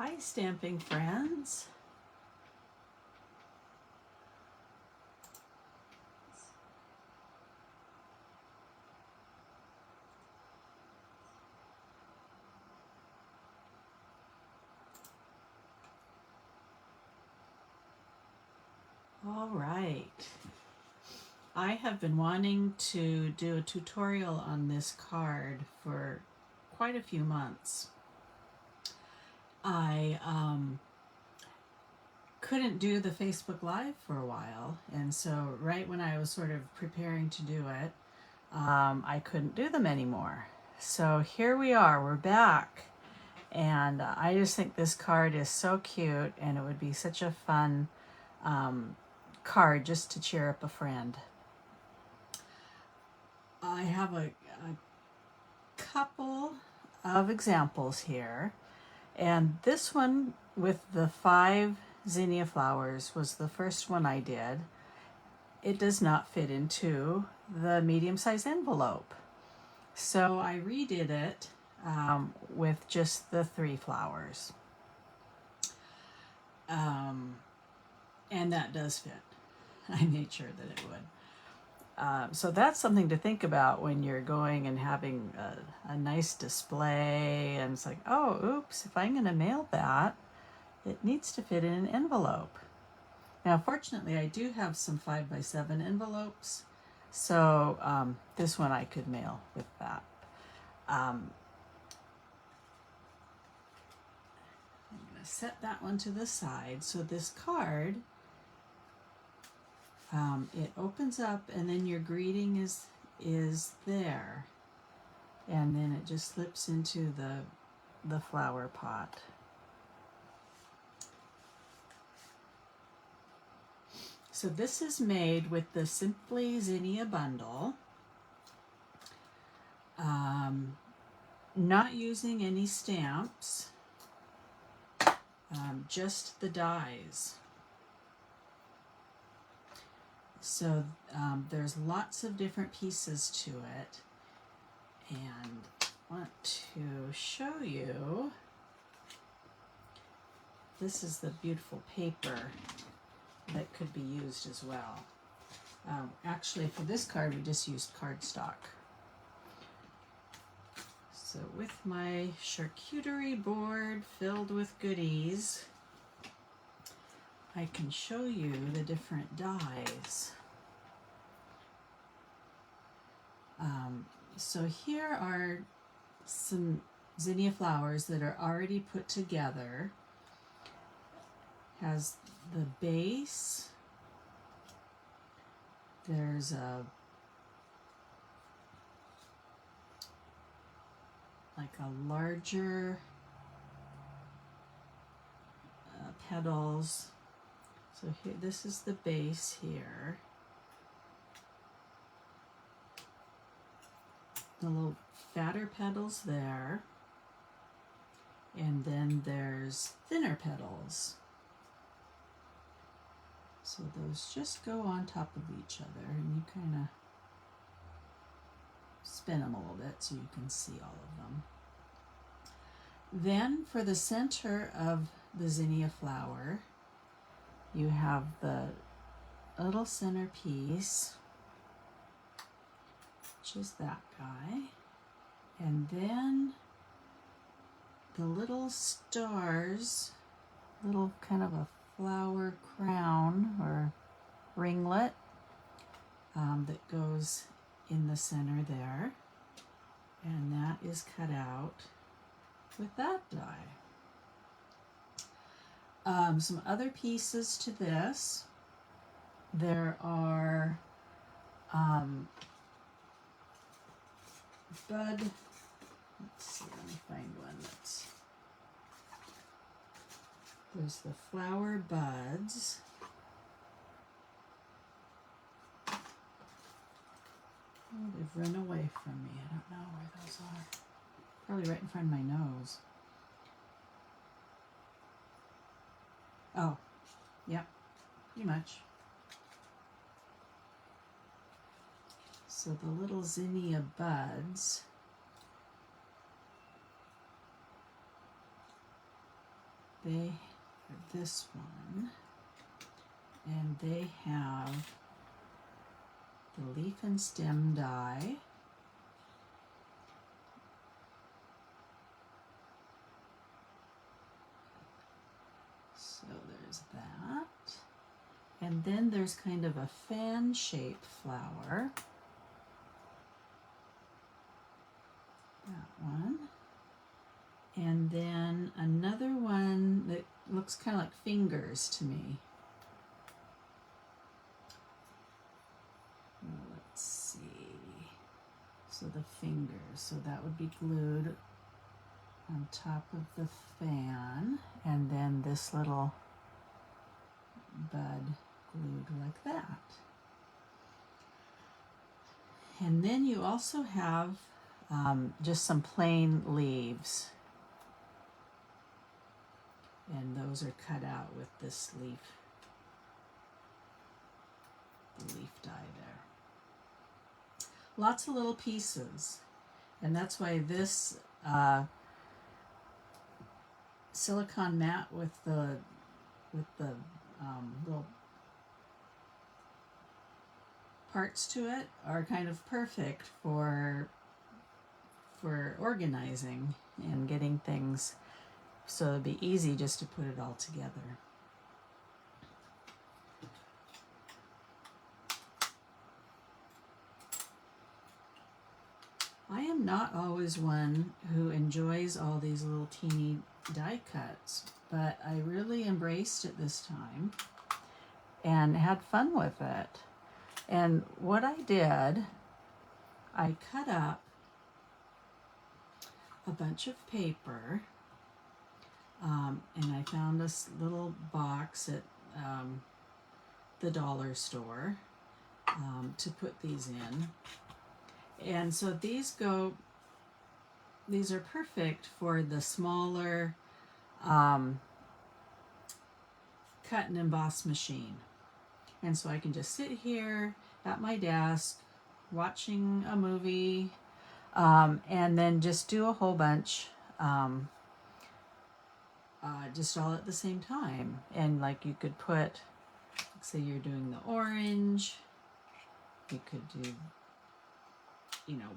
Hi, stamping friends. All right. I have been wanting to do a tutorial on this card for quite a few months. I couldn't do the Facebook Live for a while, and so right when I was sort of preparing to do it, I couldn't do them anymore. So here we are, we're back, and I just think this card is so cute, and it would be such a fun card just to cheer up a friend. I have a couple of examples here, and this one with the 5 zinnia flowers was the first one I did. It does not fit into the medium-sized envelope, so I redid it with just the 3 flowers, and that does fit. I made sure that it would. So that's something to think about when you're going and having a nice display, and it's like, oh, oops, if I'm going to mail that, it needs to fit in an envelope. Now, fortunately, I do have some 5x7 envelopes, so this one I could mail with that. I'm going to set that one to the side. So this card, it opens up, and then your greeting is there, and then it just slips into the flower pot. So this is made with the Simply Zinnia bundle, not using any stamps, just the dies. So there's lots of different pieces to it, and I want to show you. This is the beautiful paper that could be used as well. Actually, for this card, we just used cardstock. So with my charcuterie board filled with goodies, I can show you the different dies. So here are some zinnia flowers that are already put together. Has the base, there's like a larger petals. So here, this is the base here. The little fatter petals there. And then there's thinner petals. So those just go on top of each other, and you kind of spin them a little bit so you can see all of them. Then for the center of the zinnia flower, you have the little center piece, which is that guy, and then the little stars, little kind of a flower crown or ringlet that goes in the center there, and that is cut out with that die. Some other pieces to this. There are bud, let's see, let me find one that's, there's the flower buds. Oh, they've run away from me. I don't know where those are. Probably right in front of my nose. Oh, yep, pretty much. So the little zinnia buds they this one, and they have the leaf and stem die. So there's that. And then there's kind of a fan-shaped flower. That one. And then another one that looks kind of like fingers to me. Let's see. So the fingers. So that would be glued on top of the fan. And then this little bud glued like that. And then you also have just some plain leaves. And those are cut out with this leaf, the leaf die there. Lots of little pieces. And that's why this silicone mat with the little parts to it are kind of perfect for organizing and getting things, so it'd be easy just to put it all together. I am not always one who enjoys all these little teeny die cuts, but I really embraced it this time and had fun with it. And what I did, I cut up a bunch of paper, and I found this little box at the dollar store to put these in. And so these are perfect for the smaller cut and emboss machine. And so I can just sit here at my desk watching a movie, and then just do a whole bunch, just all at the same time. And like you could put, say you're doing the orange, you could do,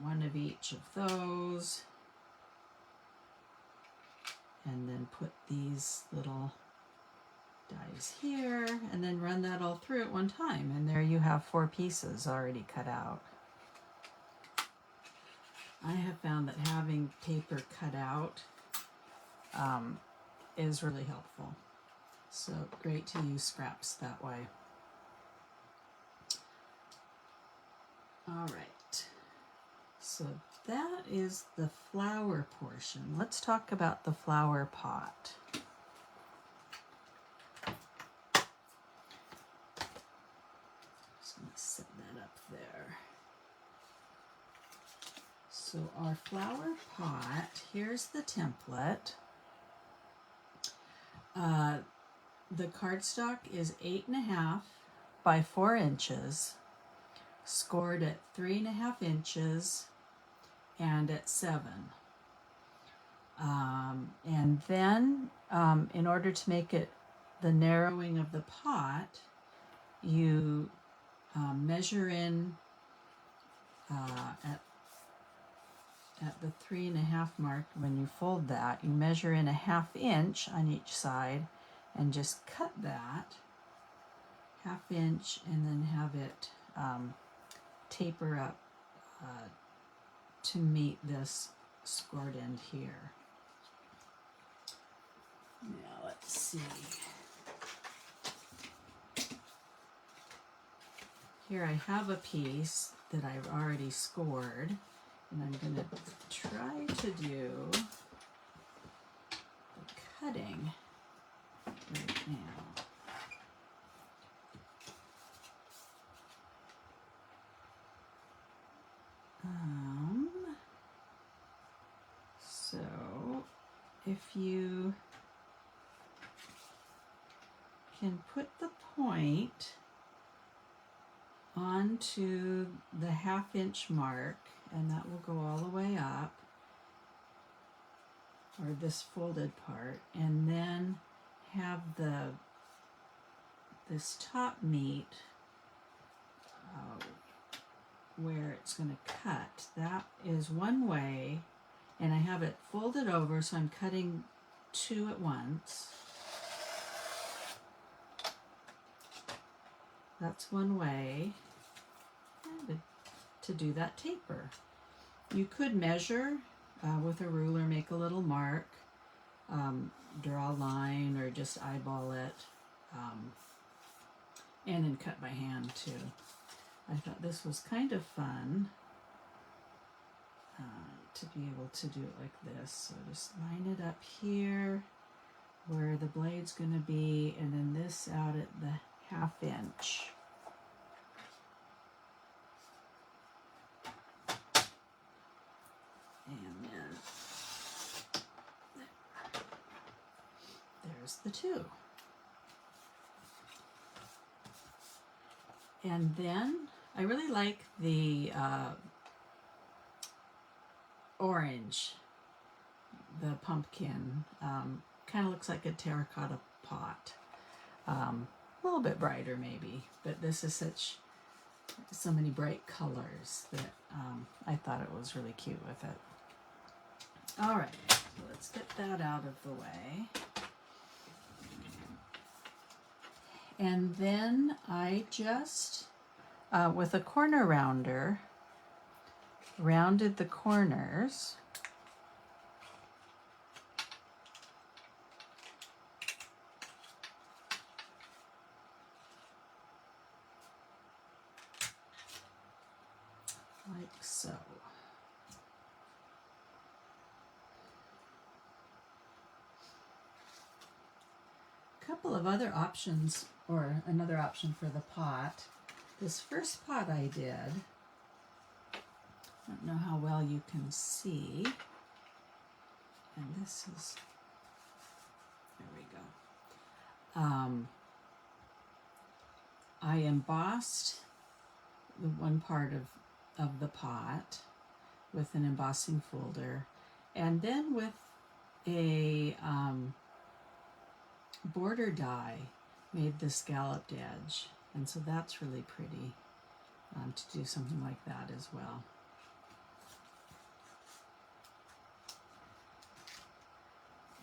one of each of those, and then put these little dies here, and then run that all through at one time, and there you have 4 pieces already cut out. I have found that having paper cut out is really helpful, so great to use scraps that way. All right, so that is the flower portion. Let's talk about the flower pot. Just going to set that up there. So our flower pot, here's the template. The cardstock is 8.5 by 4 inches, scored at 3.5 inches and at 7. And then in order to make it the narrowing of the pot, you measure in at the 3.5 mark. When you fold that, you measure in 1/2 inch on each side and just cut that 1/2 inch, and then have it taper up to meet this scored end here. Now let's see. Here I have a piece that I've already scored, and I'm going to try to do the cutting right now. So if you can put the point onto the 1/2 inch mark, and that will go all the way up, or this folded part, and then have this top meat where it's going to cut. That is one way, and I have it folded over, so I'm cutting two at once. That's one way to do that taper. You could measure with a ruler, make a little mark, draw a line, or just eyeball it, and then cut by hand too. I thought this was kind of fun to be able to do it like this. So just line it up here where the blade's going to be, and then this out at the 1/2 inch. And then there's the two. And then I really like the orange, the pumpkin. Kind of looks like a terracotta pot. A little bit brighter maybe, but this is so many bright colors that I thought it was really cute with it. All right, so let's get that out of the way. And then I just, with a corner rounder, rounded the corners. Like so. A couple of other options, or another option for the pot. This first pot I did, I don't know how well you can see, and this is, there we go. I embossed the one part of the pot with an embossing folder, and then with a border die made the scalloped edge, and so that's really pretty to do something like that as well.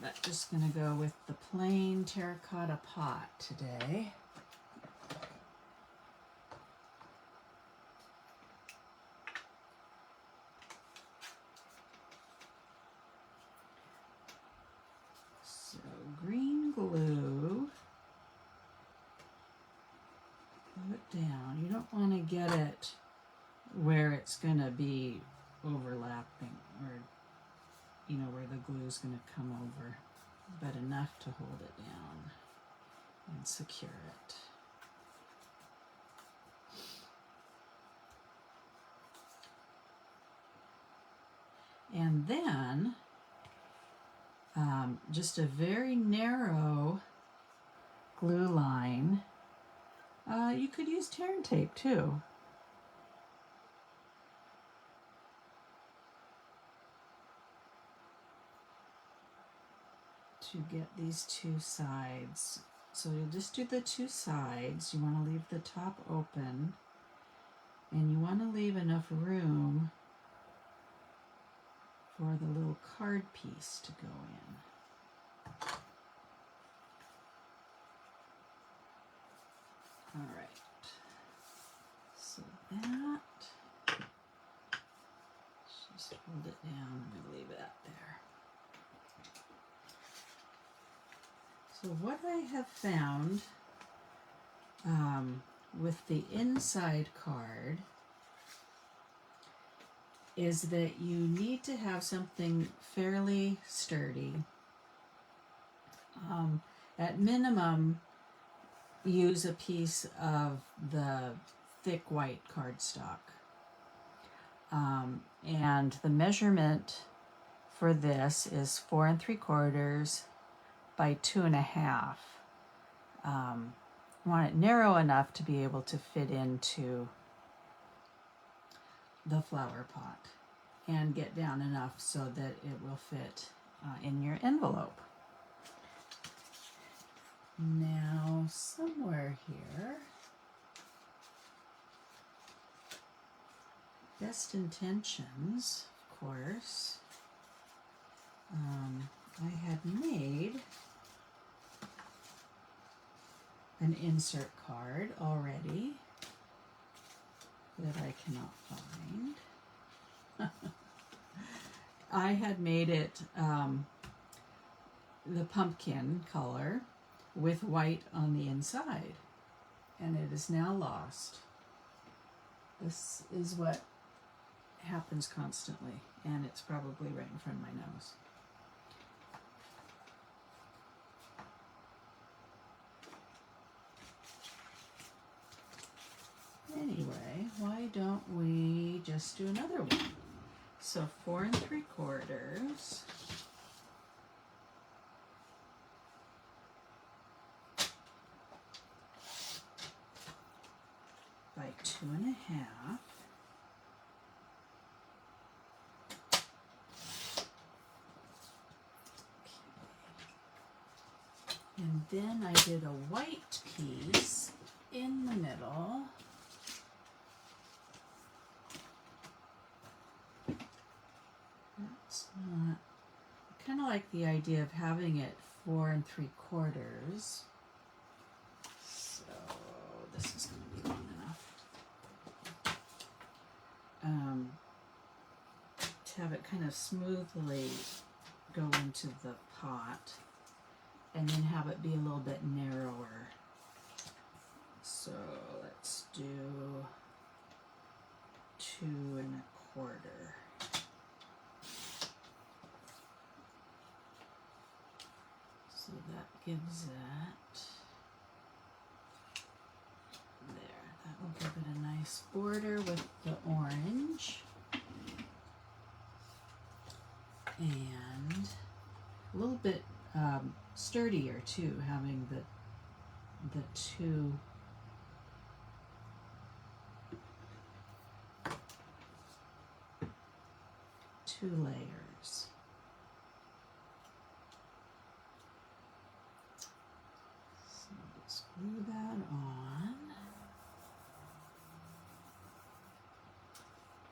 But just going to go with the plain terracotta pot today. So green glue, glue it down. You don't want to get it where it's going to be overlapping, or you know, where the glue is going to come over, but enough to hold it down and secure it. And then just a very narrow glue line. You could use tear and tape too. To get these two sides. So you'll just do the two sides. You want to leave the top open, and you want to leave enough room for the little card piece to go in. All right, so that, just hold it down. I'm going to leave it up there. So what I have found with the inside card is that you need to have something fairly sturdy. At minimum, use a piece of the thick white cardstock. And the measurement for this is 4 3/4 by 2 1/2. Want it narrow enough to be able to fit into the flower pot and get down enough so that it will fit in your envelope. Now, somewhere here, best intentions, of course. I had made an insert card already that I cannot find. I had made it the pumpkin color with white on the inside, and it is now lost. This is what happens constantly, and it's probably right in front of my nose. Anyway, why don't we just do another one? So 4 3/4 by 2 1/2. And then I did a white piece in the middle. That's not, I kind of like the idea of having it 4 3/4. So this is going to be long enough. To have it kind of smoothly go into the pot, and then have it be a little bit narrower. So let's do 2 1/4. So that gives it, there, that will give it a nice border with the orange. And a little bit sturdier too, having the two layers. So just glue that on.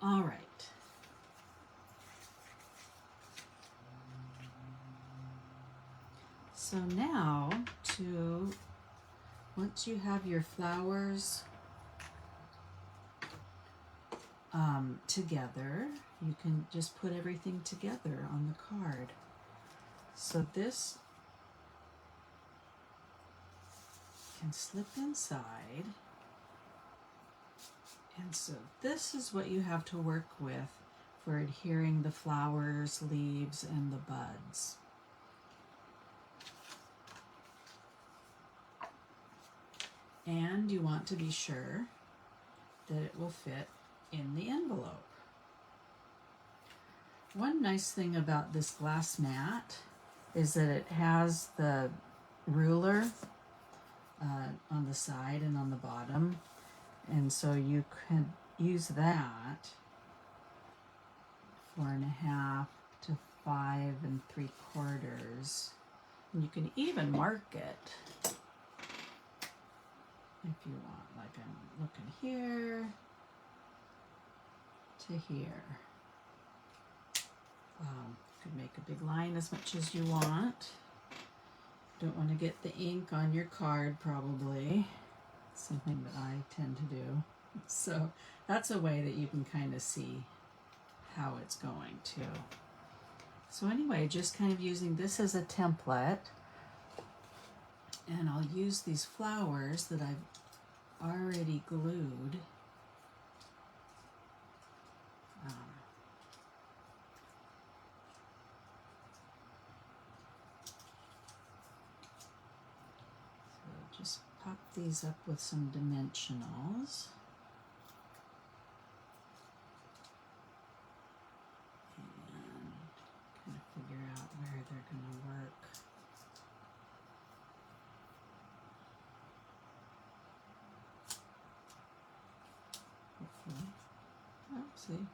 All right. So now, once you have your flowers together, you can just put everything together on the card. So this can slip inside. And so this is what you have to work with for adhering the flowers, leaves, and the buds. And you want to be sure that it will fit in the envelope. One nice thing about this glass mat is that it has the ruler on the side and on the bottom, and so you can use that 4 1/2 to 5 3/4, and you can even mark it if you want, like I'm looking here to here. You could make a big line as much as you want. Don't want to get the ink on your card, probably. Something that I tend to do. So that's a way that you can kind of see how it's going too. So anyway, just kind of using this as a template, and I'll use these flowers that I've already glued. So just pop these up with some dimensionals. And kind of figure out where they're going to work. Hopefully. Oh, see.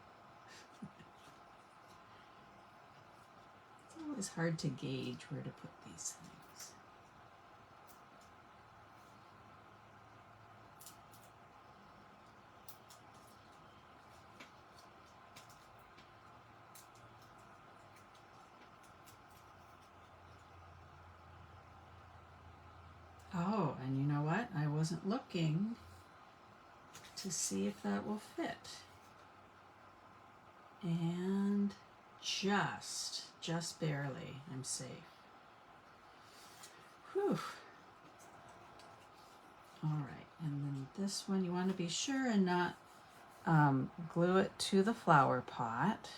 It's always hard to gauge where to put these things. wasn't looking to see if that will fit. And just barely, I'm safe. Whew. All right, and then this one, you want to be sure and not glue it to the flower pot,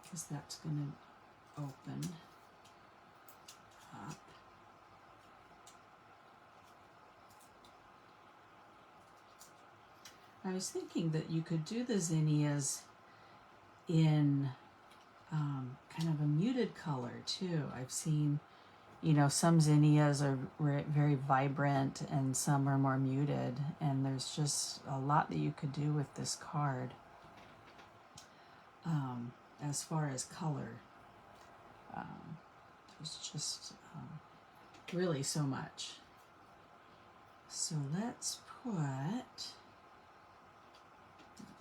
because that's going to open up. I was thinking that you could do the zinnias in kind of a muted color too. I've seen, you know, some zinnias are very vibrant and some are more muted, and there's just a lot that you could do with this card as far as color. There's just really so much. So let's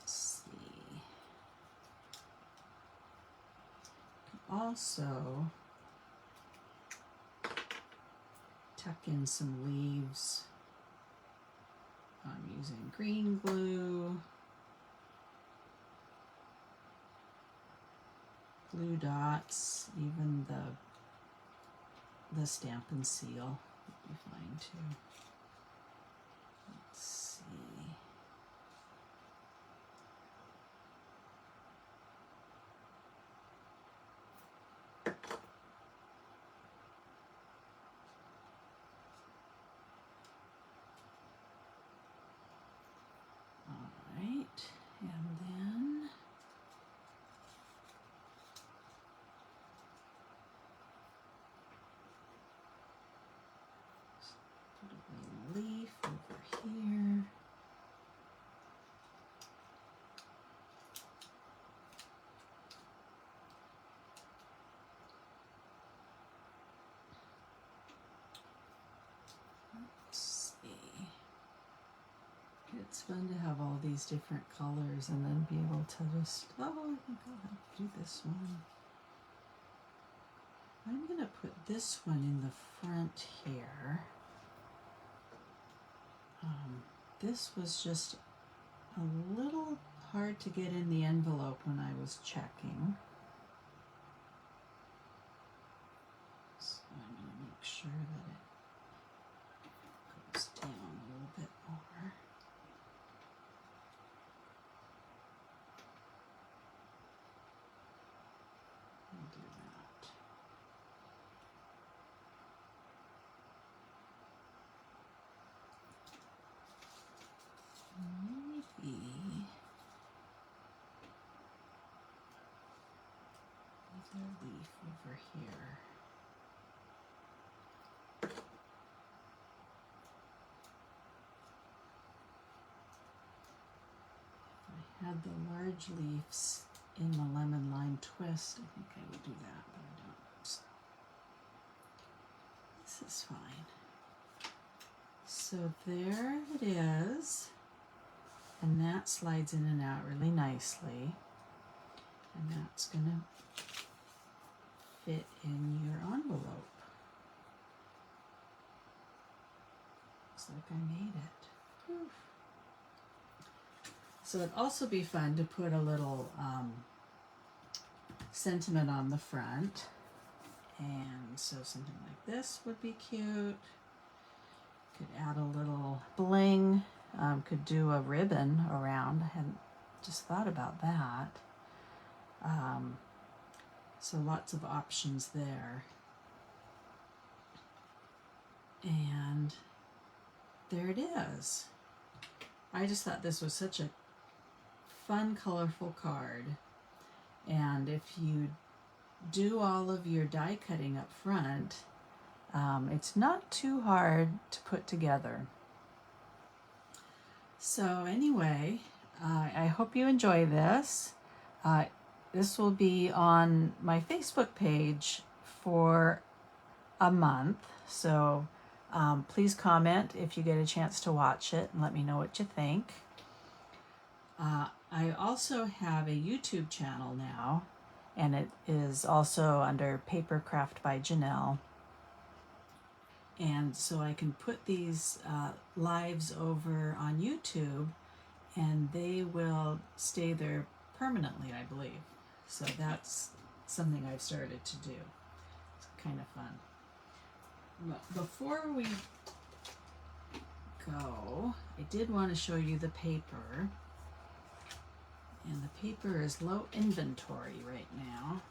see. Also tuck in some leaves. I'm using green glue, blue dots, even the Stampin' Seal would be fine too. Let's see. And then put a little leaf over here. Let's see. It's fun to have all these different colors and then be able to just, oh, I think I'll have to do this one. I'm going to put this one in the front here. This was just a little hard to get in the envelope when I was checking. So I'm going to make sure that it goes down a little bit more. I'll do that. Maybe another leaf over here. If I had the large leaves in the lemon lime twist, I think I would do that, but I don't. So this is fine. So there it is. And that slides in and out really nicely. And that's going to fit in your envelope. Looks like I made it. Whew. So it'd also be fun to put a little sentiment on the front. And so something like this would be cute. Could add a little bling. Could do a ribbon around. I hadn't just thought about that. So lots of options there. And there it is. I just thought this was such a fun, colorful card. And if you do all of your die cutting up front, it's not too hard to put together. So anyway, I hope you enjoy this. This will be on my Facebook page for a month. So please comment if you get a chance to watch it and let me know what you think. I also have a YouTube channel now, and it is also under Papercraft by Janelle. And so I can put these lives over on YouTube, and they will stay there permanently, I believe. So that's something I've started to do. It's kind of fun. But before we go, I did want to show you the paper. And the paper is low inventory right now.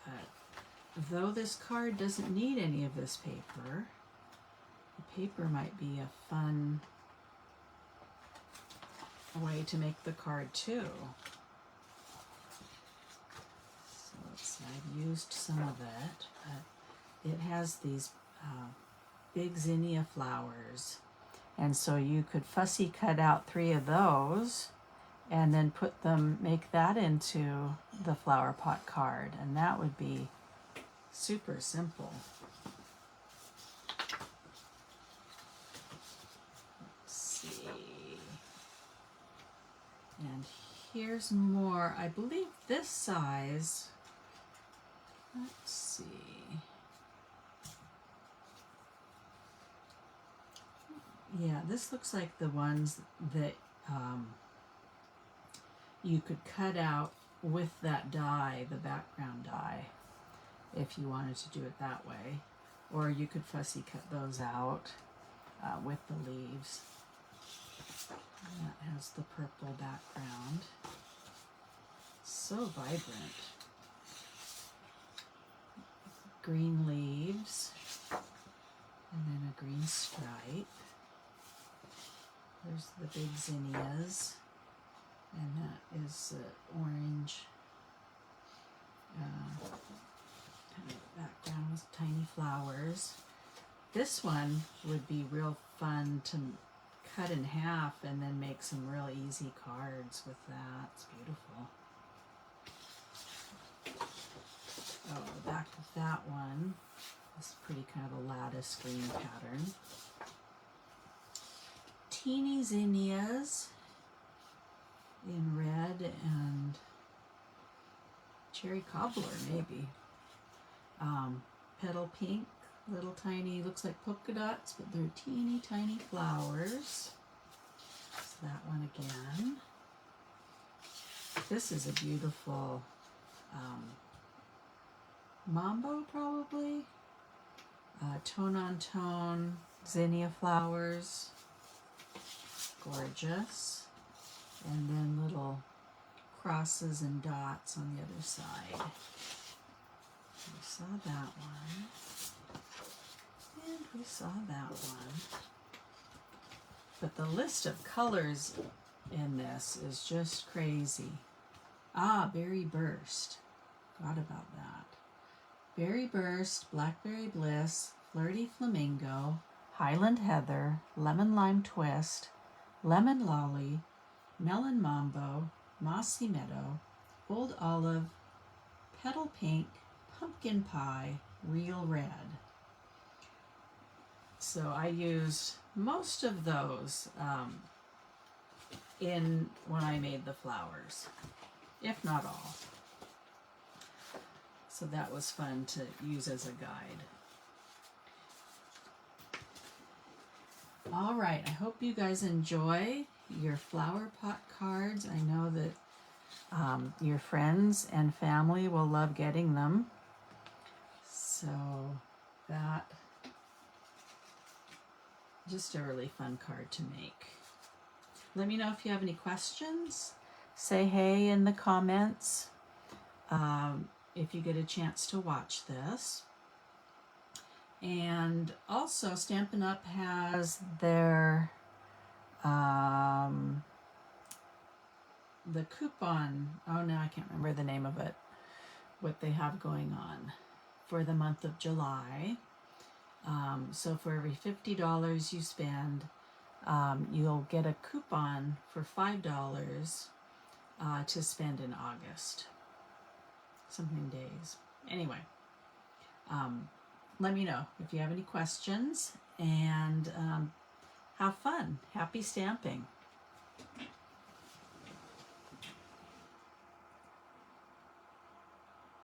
But though this card doesn't need any of this paper, the paper might be a fun way to make the card too. So let's see, I've used some of it, but it has these big zinnia flowers. And so you could fussy cut out 3 of those and then make that into the Flowerpot card. And that would be super simple. Let's see. And here's more. I believe this size, let's see. Yeah, this looks like the ones that you could cut out with that die, the background die, if you wanted to do it that way. Or you could fussy cut those out with the leaves. And that has the purple background. So vibrant. Green leaves, and then a green stripe. There's the big zinnias, and that is orange kind of background with tiny flowers. This one would be real fun to cut in half and then make some real easy cards with that. It's beautiful. Oh, the back of that one is pretty kind of a lattice green pattern. Teeny zinnias in red and cherry cobbler, maybe. Petal pink, little tiny, looks like polka dots, but they're teeny tiny flowers. So that one again. This is a beautiful mambo, probably. Tone on tone zinnia flowers. Gorgeous. And then little crosses and dots on the other side. We saw that one. And we saw that one. But the list of colors in this is just crazy. Ah, Berry Burst. Forgot about that. Berry Burst, Blackberry Bliss, Flirty Flamingo, Highland Heather, Lemon Lime Twist, Lemon Lolly, Melon Mambo, Mossy Meadow, Old Olive, Petal Pink, Pumpkin Pie, Real Red. So I used most of those when I made the flowers, if not all. So that was fun to use as a guide. All right, I hope you guys enjoy your Flowerpot cards. I know that your friends and family will love getting them. So that, just a really fun card to make. Let me know if you have any questions. Say hey in the comments if you get a chance to watch this. And also, Stampin' Up! Has their the coupon, oh no, I can't remember the name of it, what they have going on for the month of July. So for every $50 you spend, you'll get a coupon for $5 to spend in August. Something days. Anyway, let me know if you have any questions, and have fun. Happy stamping.